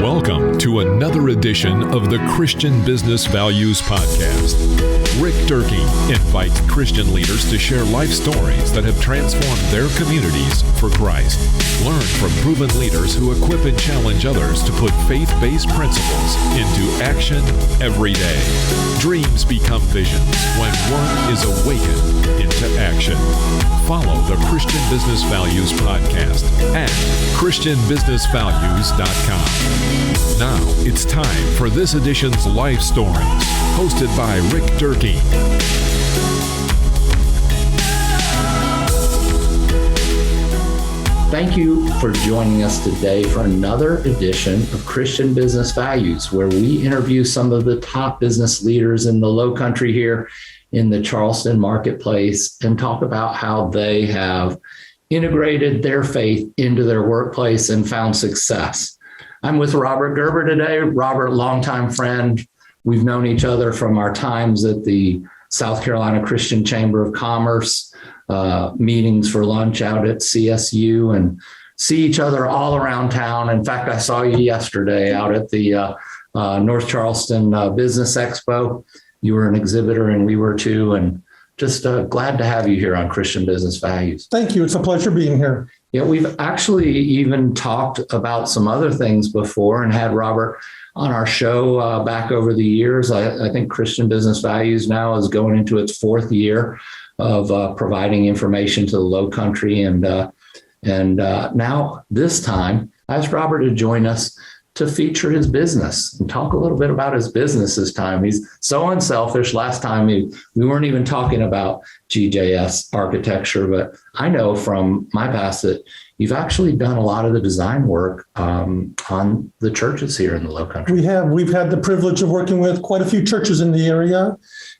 Welcome to another edition of the Christian Business Values Podcast. Rick Durkee invites Christian leaders to share life stories that have transformed their communities for Christ. Learn from proven leaders who equip and challenge others to put faith-based principles into action every day. Dreams become visions when one is awakened into action. Follow the Christian Business Values Podcast at ChristianBusinessValues.com. Now it's time for this edition's Life Stories, hosted by Rick Durkee. Thank you for joining us today for another edition of Christian Business Values, where we interview some of the top business leaders in the Low Country here in the Charleston marketplace and talk about how they have integrated their faith into their workplace and found success. I'm with Robert Gerber today. Robert, longtime friend. We've known each other from our times at the South Carolina Christian Chamber of Commerce, meetings for lunch out at CSU, and see each other all around town. In fact, I saw you yesterday out at the North Charleston Business Expo. You were an exhibitor and we were too, and just glad to have you here on Christian Business Values. Thank you. It's a pleasure being here. Yeah, we've actually even talked about some other things before and had Robert on our show back over the years. I think Christian Business Values now is going into its fourth year of providing information to the Low Country. And now this time, I asked Robert to join us to feature his business and talk a little bit about his business this time. He's so unselfish. Last time we weren't even talking about GJS architecture, but I know from my past that you've actually done a lot of the design work on the churches here in the Low Country. We've had the privilege of working with quite a few churches in the area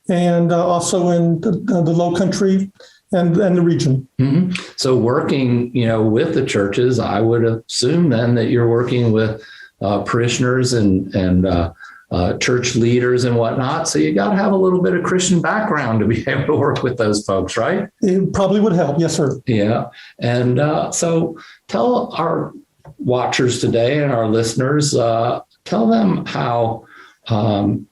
and also in the Low Country and the region. Mm-hmm. So working, with the churches, I would assume then that you're working with parishioners and church leaders and whatnot. So you got to have a little bit of Christian background to be able to work with those folks, right? It probably would help. Yes, sir. Yeah. And so tell our watchers today and our listeners, tell them how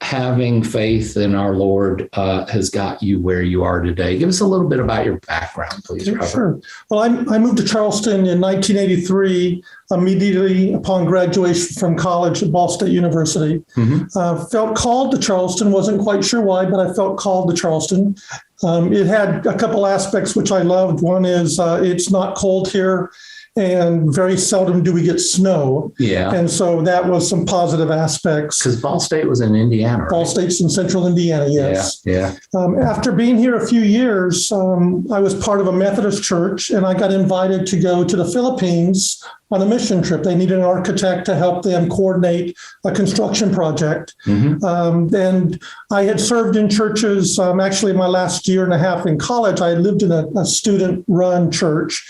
having faith in our Lord has got you where you are today. Give us a little bit about your background, please, Robert. Sure. Well, I moved to Charleston in 1983, immediately upon graduation from college at Ball State University. Mm-hmm. Felt called to Charleston, wasn't quite sure why, but I felt called to Charleston. It had a couple aspects which I loved. One is it's not cold here, and very seldom do we get snow. Yeah. And so that was some positive aspects. Because Ball State was in Indiana, right? Ball State's in central Indiana, yes. Yeah. After being here a few years, I was part of a Methodist church, and I got invited to go to the Philippines on a mission trip. They needed an architect to help them coordinate a construction project. Mm-hmm. And I had served in churches, actually my last year and a half in college. I had lived in a student-run church,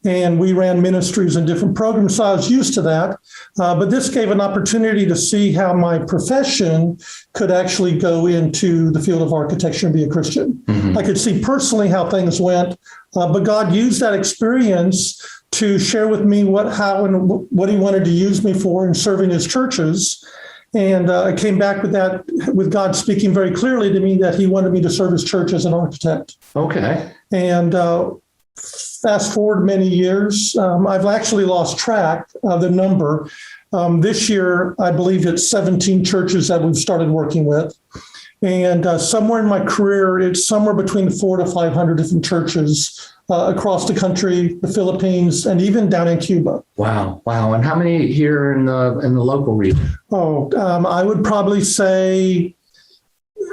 and we ran ministries and different programs, so I was used to that. But this gave an opportunity to see how my profession could actually go into the field of architecture and be a Christian. Mm-hmm. I could see personally how things went, but God used that experience to share with me what he wanted to use me for in serving his churches. And I came back with that, with God speaking very clearly to me that he wanted me to serve his church as an architect. Okay. And fast forward many years, I've actually lost track of the number. This year, I believe it's 17 churches that we've started working with. And somewhere in my career, it's somewhere between 400 to 500 different churches across the country, the Philippines, and even down in Cuba. Wow. And how many here in the local region? I would probably say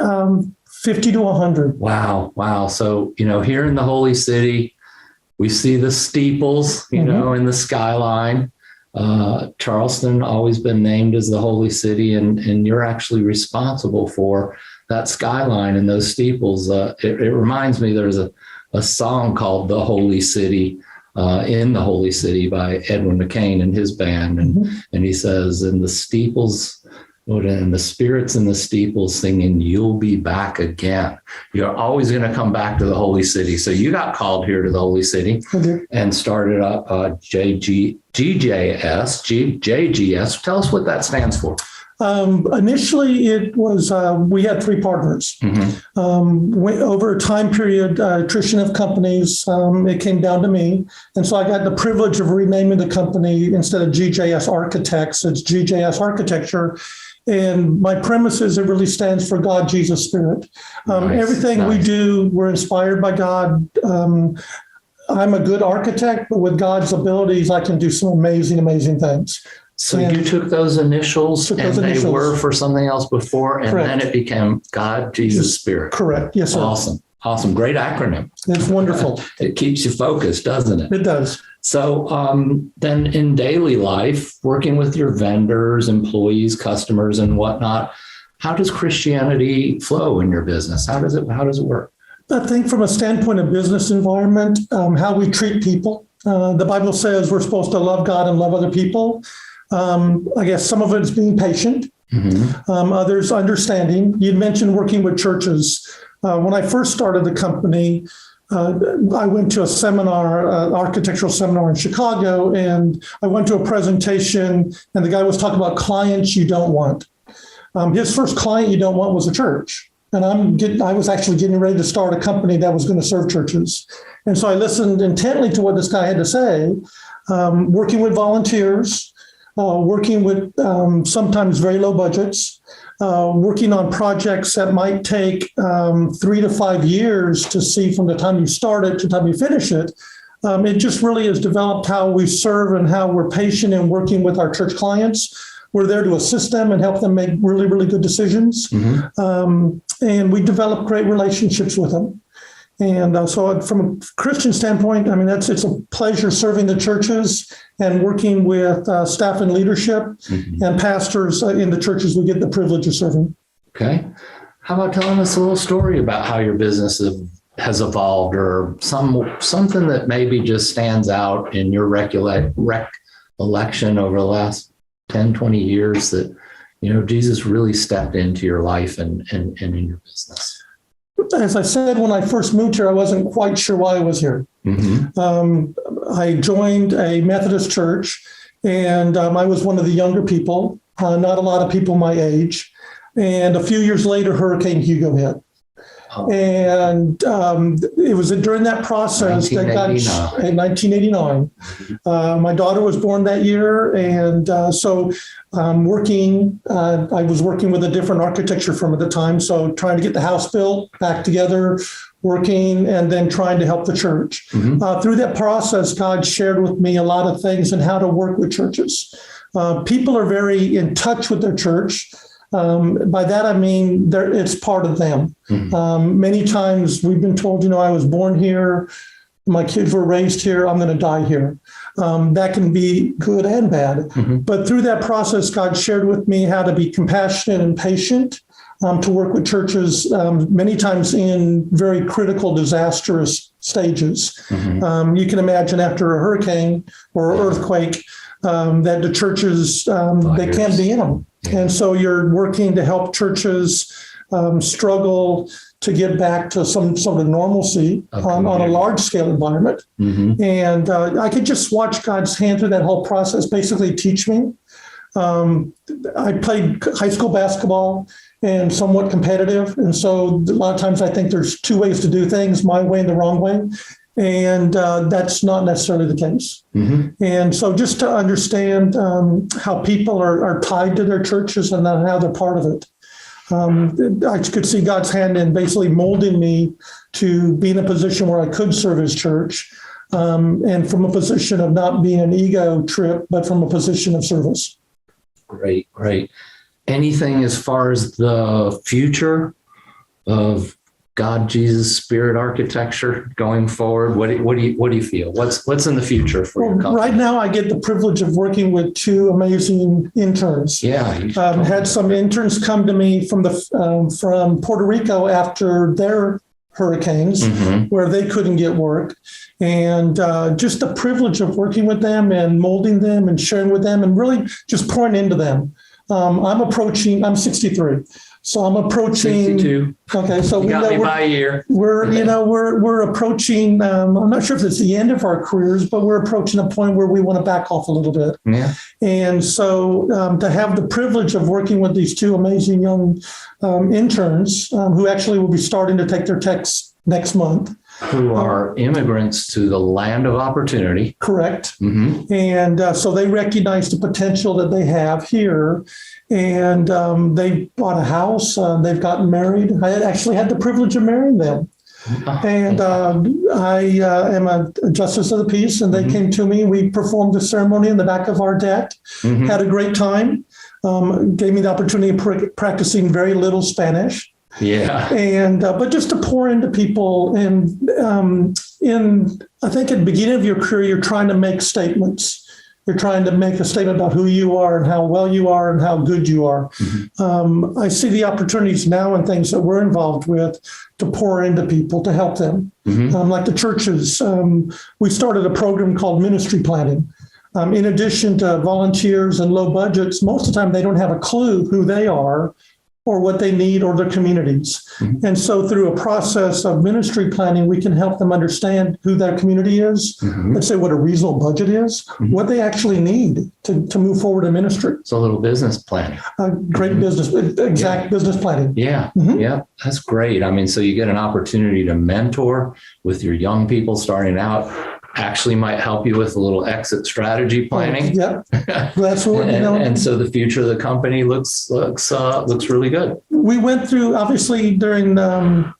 50 to 100. Wow. So, here in the Holy City, we see the steeples, mm-hmm. In the skyline. Charleston always been named as the Holy City, and you're actually responsible for that skyline and those steeples. It reminds me there's a song called The Holy City, in the Holy City by Edwin McCain and his band. And, mm-hmm. and he says, and the steeples And the spirits in the steeple singing, "You'll be back again." You're always going to come back to the Holy City. So you got called here to the Holy City and started up GJS. Tell us what that stands for. Initially, it was, we had three partners. Over a time period, attrition of companies, it came down to me. And so I got the privilege of renaming the company. Instead of GJS Architects, it's GJS Architecture. And my premise is it really stands for God, Jesus, Spirit. Everything we do, we're inspired by God. I'm a good architect, but with God's abilities, I can do some amazing, amazing things. So you took those initials they were for something else before, and Correct. Then it became God, Jesus, Spirit. Correct. Yes, sir. Awesome. Great acronym. It's wonderful. It keeps you focused, doesn't it? It does. So then in daily life, working with your vendors, employees, customers, and whatnot, how does Christianity flow in your business? How does it work? I think from a standpoint of business environment, how we treat people. The Bible says we're supposed to love God and love other people. I guess some of it is being patient. Others understanding. You mentioned working with churches. When I first started the company, I went to a seminar, architectural seminar in Chicago, and I went to a presentation, and the guy was talking about clients you don't want. His first client you don't want was a church. And I was actually getting ready to start a company that was going to serve churches. And so I listened intently to what this guy had to say, working with volunteers, working with sometimes very low budgets, working on projects that might take 3 to 5 years to see from the time you start it to the time you finish it. It just really has developed how we serve and how we're patient in working with our church clients. We're there to assist them and help them make really, really good decisions. And we develop great relationships with them. And so from a Christian standpoint, I mean, it's a pleasure serving the churches and working with staff and leadership and pastors in the churches we get the privilege of serving. Okay. How about telling us a little story about how your business has evolved, or something that maybe just stands out in your recollection over the last 10, 20 years that, Jesus really stepped into your life and in your business? As I said, when I first moved here, I wasn't quite sure why I was here. I joined a Methodist church, and I was one of the younger people, not a lot of people my age. And a few years later, Hurricane Hugo hit. And it was during that process that got in 1989. My daughter was born that year. And so I was working with a different architecture firm at the time. So trying to get the house built, back together, working, and then trying to help the church. Through that process, God shared with me a lot of things and how to work with churches. People are very in touch with their church. By that, I mean, it's part of them. Many times we've been told, I was born here, my kids were raised here, I'm going to die here. That can be good and bad. But through that process, God shared with me how to be compassionate and patient, to work with churches, many times in very critical, disastrous stages. You can imagine after a hurricane or earthquake, that the churches, they can't be in them. And so you're working to help churches struggle to get back to some sort of normalcy on a large scale environment. And I could just watch God's hand through that whole process, basically teach me. I played high school basketball and somewhat competitive. And so a lot of times I think there's two ways to do things, my way and the wrong way. And that's not necessarily the case. And so just to understand how people are tied to their churches and how they're part of it. I could see God's hand in basically molding me to be in a position where I could serve his church, and from a position of not being an ego trip, but from a position of service. Great. Anything as far as the future of God, Jesus, Spirit architecture going forward? What do you feel? What's in the future for your company? Right now, I get the privilege of working with two amazing interns. Had some interns come to me from Puerto Rico after their hurricanes, where they couldn't get work, and just the privilege of working with them and molding them and sharing with them and really just pouring into them. I'm 63. So I'm approaching 62. Okay, so you got me by a year. We're approaching. I'm not sure if it's the end of our careers, but we're approaching a point where we want to back off a little bit. Yeah. And so to have the privilege of working with these two amazing young interns who actually will be starting to take their techs next month. Who are immigrants to the land of opportunity. Correct. Mm-hmm. And so they recognize the potential that they have here. And they bought a house. They've gotten married. I actually had the privilege of marrying them. And I am a justice of the peace, and they came to me. We performed the ceremony in the back of our deck, had a great time, gave me the opportunity of practicing very little Spanish. Yeah. And but just to pour into people, and I think at the beginning of your career, you're trying to make statements. You're trying to make a statement about who you are and how well you are and how good you are. I see the opportunities now and things that we're involved with to pour into people to help them. Like the churches, we started a program called Ministry Planning. In addition to volunteers and low budgets, most of the time they don't have a clue who they are or what they need or their communities. And so through a process of ministry planning, we can help them understand who their community is, let's say what a reasonable budget is, what they actually need to move forward in ministry. It's a little business planning. Great business, business planning. Yeah, yeah, that's great. I mean, so you get an opportunity to mentor with your young people starting out. Actually might help you with a little exit strategy planning. That's what and so the future of the company looks really good. We went through, obviously during the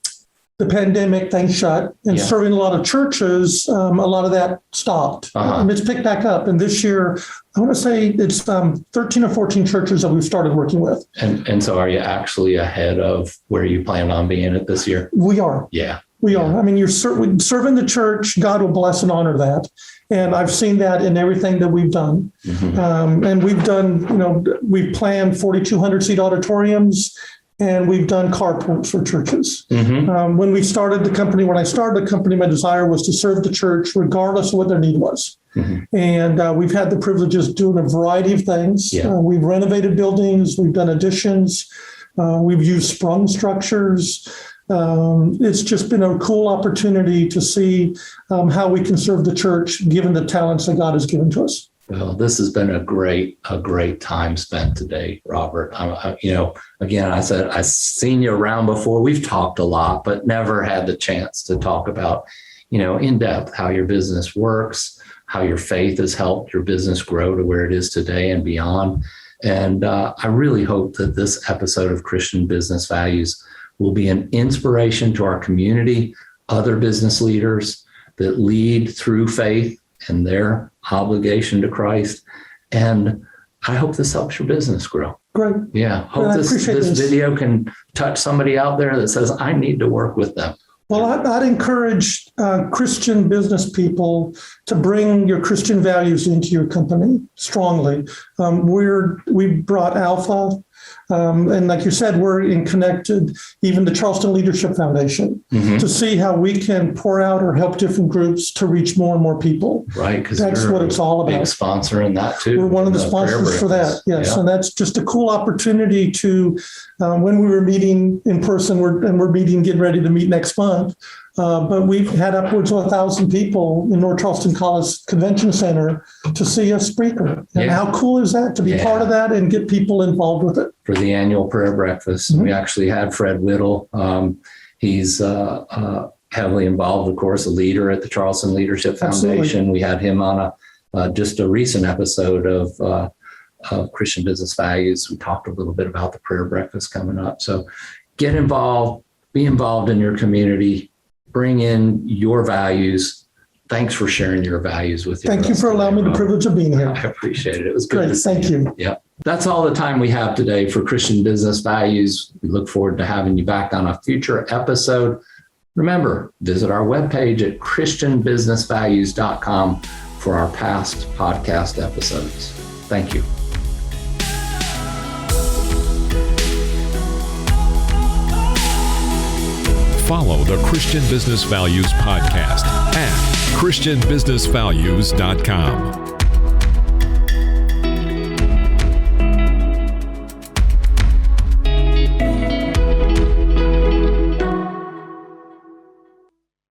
pandemic, things shut, and serving a lot of churches, a lot of that stopped. It's picked back up, and this year I want to say it's 13 or 14 churches that we've started working with. And so are you actually ahead of where you planned on being at this year? We are. Yeah. We are. I mean, you're serving the church. God will bless and honor that. And I've seen that in everything that we've done. And we've done, we've planned 4,200 seat auditoriums, and we've done carports for churches. When I started the company, my desire was to serve the church regardless of what their need was. And we've had the privileges of doing a variety of things. We've renovated buildings. We've done additions. We've used sprung structures. It's just been a cool opportunity to see how we can serve the church, given the talents that God has given to us. Well, this has been a great time spent today, Robert. Again, I said I've seen you around before. We've talked a lot, but never had the chance to talk about, in depth how your business works, how your faith has helped your business grow to where it is today and beyond. And I really hope that this episode of Christian Business Values will be an inspiration to our community, other business leaders that lead through faith and their obligation to Christ. And I hope this helps your business grow. Great. Yeah. Hope this video can touch somebody out there that says, I need to work with them. Well, I'd encourage Christian business people to bring your Christian values into your company strongly. We brought Alpha. And like you said, we're connected, even the Charleston Leadership Foundation, to see how we can pour out or help different groups to reach more and more people. Right, because that's what it's all about. Big sponsor in that too. We're one of the sponsors for that. Yes, and that's just a cool opportunity to. When we were meeting in person, we're getting ready to meet next month. But we've had upwards of 1,000 people in North Charleston College Convention Center to see a speaker. And how cool is that to be part of that and get people involved with it? For the annual prayer breakfast, we actually had Fred Whittle. He's heavily involved, of course, a leader at the Charleston Leadership Foundation. Absolutely. We had him on just a recent episode of Christian Business Values. We talked a little bit about the prayer breakfast coming up. So get involved, be involved in your community. Bring in your values. Thanks for sharing your values with you. Thank you for allowing me the privilege of being here. I appreciate it. It was good. Great. Thank you. Yeah. That's all the time we have today for Christian Business Values. We look forward to having you back on a future episode. Remember, visit our webpage at christianbusinessvalues.com for our past podcast episodes. Thank you. Follow the Christian Business Values podcast at christianbusinessvalues.com.